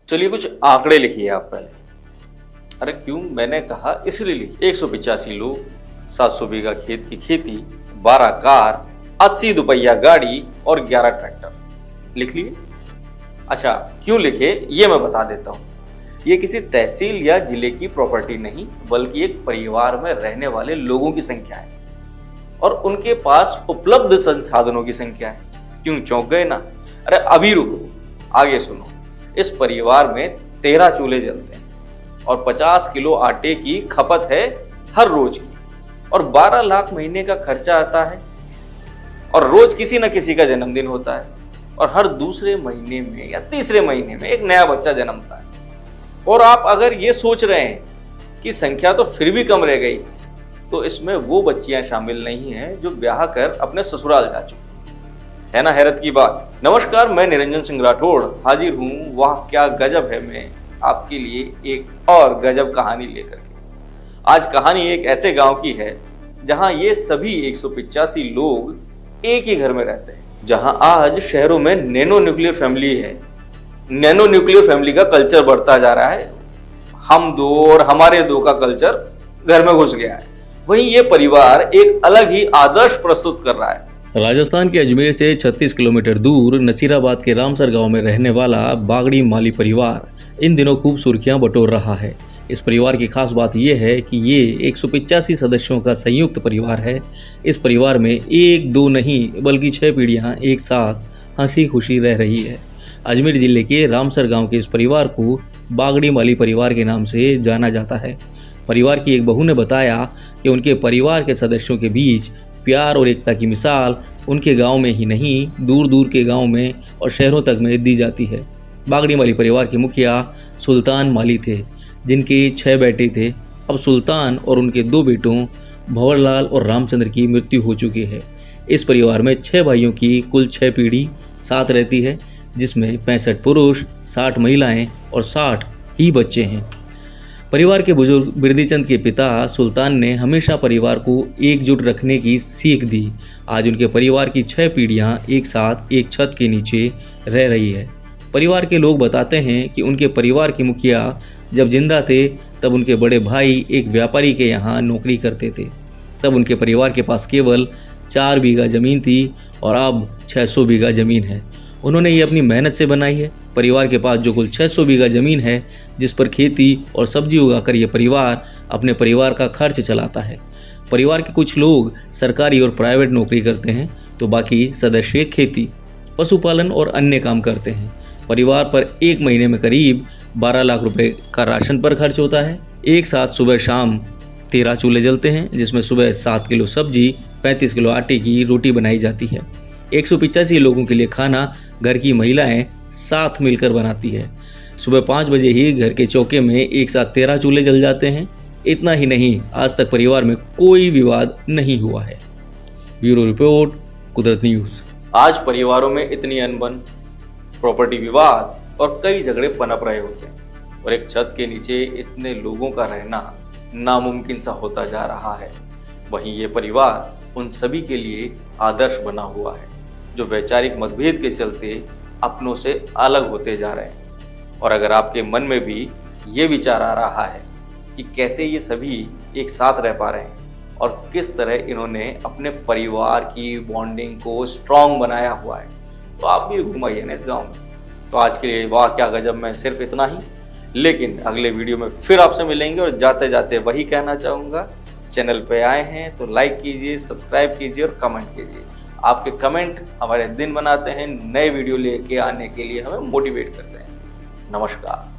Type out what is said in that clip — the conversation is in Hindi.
चलिए कुछ आंकड़े लिखिए आप पहले। अरे क्यों, मैंने कहा इसलिए लिखिए। 185 लोग, 700 बीघा खेत की खेती, 12 कार, 80 दुपहिया गाड़ी और 11 ट्रैक्टर। लिख लिए? अच्छा, क्यों लिखे ये मैं बता देता हूँ। ये किसी तहसील या जिले की प्रॉपर्टी नहीं, बल्कि एक परिवार में रहने वाले लोगों की संख्या है और उनके पास उपलब्ध संसाधनों की संख्या है। क्यों चौंक गए ना? अरे अभी रुको, आगे सुनो। इस परिवार में 13 चूल्हे जलते हैं और 50 किलो आटे की खपत है हर रोज की, और 12 लाख महीने का खर्चा आता है, और रोज किसी न किसी का जन्मदिन होता है, और हर दूसरे महीने में या तीसरे महीने में एक नया बच्चा जन्मता है। और आप अगर ये सोच रहे हैं कि संख्या तो फिर भी कम रह गई, तो इसमें वो बच्चियां शामिल नहीं हैं जो ब्याह कर अपने ससुराल जा चुकी है ना। हैरत की बात। नमस्कार, मैं निरंजन सिंह राठौड़ हाजिर हूँ वाह क्या गजब है में आपके लिए एक और गजब कहानी लेकर के। आज कहानी एक ऐसे गांव की है जहां ये सभी 185 लोग एक ही घर में रहते हैं, जहां आज शहरों में नैनो न्यूक्लियर फैमिली है। नैनो न्यूक्लियर फैमिली का कल्चर बढ़ता जा रहा है। हम दो और हमारे दो का कल्चर घर में घुस गया है। वहीं ये परिवार एक अलग ही आदर्श प्रस्तुत कर रहा है। राजस्थान के अजमेर से 36 किलोमीटर दूर नसीराबाद के रामसर गांव में रहने वाला बागड़ी माली परिवार इन दिनों खूब सुर्खियां बटोर रहा है। इस परिवार की खास बात यह है कि ये 185 सदस्यों का संयुक्त परिवार है। इस परिवार में एक दो नहीं बल्कि 6 पीढ़ियां एक साथ हंसी खुशी रह रही है। अजमेर जिले के रामसर गांव के इस परिवार को बागड़ी माली परिवार के नाम से जाना जाता है। परिवार की एक बहू ने बताया कि उनके परिवार के सदस्यों के बीच प्यार और एकता की मिसाल उनके गांव में ही नहीं, दूर दूर के गांव में और शहरों तक में दी जाती है। बागड़ी माली परिवार के मुखिया सुल्तान माली थे, जिनके 6 बेटे थे। अब सुल्तान और उनके 2 बेटों भंवरलाल और रामचंद्र की मृत्यु हो चुकी है। इस परिवार में 6 भाइयों की कुल 6 पीढ़ी साथ रहती है, जिसमें 65 पुरुष, 60 महिलाएं और 60 ही बच्चे हैं। परिवार के बुजुर्ग बिरदीचंद के पिता सुल्तान ने हमेशा परिवार को एकजुट रखने की सीख दी। आज उनके परिवार की 6 पीढ़ियां एक साथ एक छत के नीचे रह रही है। परिवार के लोग बताते हैं कि उनके परिवार के मुखिया जब जिंदा थे तब उनके बड़े भाई एक व्यापारी के यहाँ नौकरी करते थे। तब उनके परिवार के पास केवल 4 बीघा ज़मीन थी और अब 600 बीघा ज़मीन है। उन्होंने ये अपनी मेहनत से बनाई है। परिवार के पास जो कुल 600 बीघा ज़मीन है, जिस पर खेती और सब्जी उगाकर ये परिवार अपने परिवार का खर्च चलाता है। परिवार के कुछ लोग सरकारी और प्राइवेट नौकरी करते हैं, तो बाकी सदस्य खेती, पशुपालन और अन्य काम करते हैं। परिवार पर एक महीने में करीब 12 लाख रुपए का राशन पर खर्च होता है। एक साथ सुबह शाम 13 चूल्हे जलते हैं, जिसमें सुबह 7 किलो सब्जी, 35 किलो आटे की रोटी बनाई जाती है। 185 लोगों के लिए खाना घर की महिलाएं साथ मिलकर बनाती है। सुबह 5 बजे ही घर के चौके में एक साथ 13 चूल्हे जल जाते हैं। इतना ही नहीं, आज तक परिवार में कोई विवाद नहीं हुआ है। ब्यूरो रिपोर्ट, कुदरत न्यूज़। आज परिवारों में इतनी अनबन, प्रॉपर्टी विवाद और कई झगड़े पनप रहे होते हैं, और एक छत के नीचे इतने लोगों का रहना नामुमकिन सा होता जा रहा है। वहीं ये परिवार उन सभी के लिए आदर्श बना हुआ है, जो वैचारिक मतभेद के चलते अपनों से अलग होते जा रहे हैं। और अगर आपके मन में भी ये विचार आ रहा है कि कैसे ये सभी एक साथ रह पा रहे हैं और किस तरह इन्होंने अपने परिवार की बॉन्डिंग को स्ट्रॉन्ग बनाया हुआ है, तो आप भी घुमाइए ना इस गांव में। तो आज के लिए वाह क्या गजब में सिर्फ इतना ही, लेकिन अगले वीडियो में फिर आपसे मिलेंगे। और जाते जाते वही कहना चाहूँगा, चैनल पे आए हैं तो लाइक कीजिए, सब्सक्राइब कीजिए और कमेंट कीजिए। आपके कमेंट हमारे दिन बनाते हैं, नए वीडियो लेके आने के लिए हमें मोटिवेट करते हैं। नमस्कार।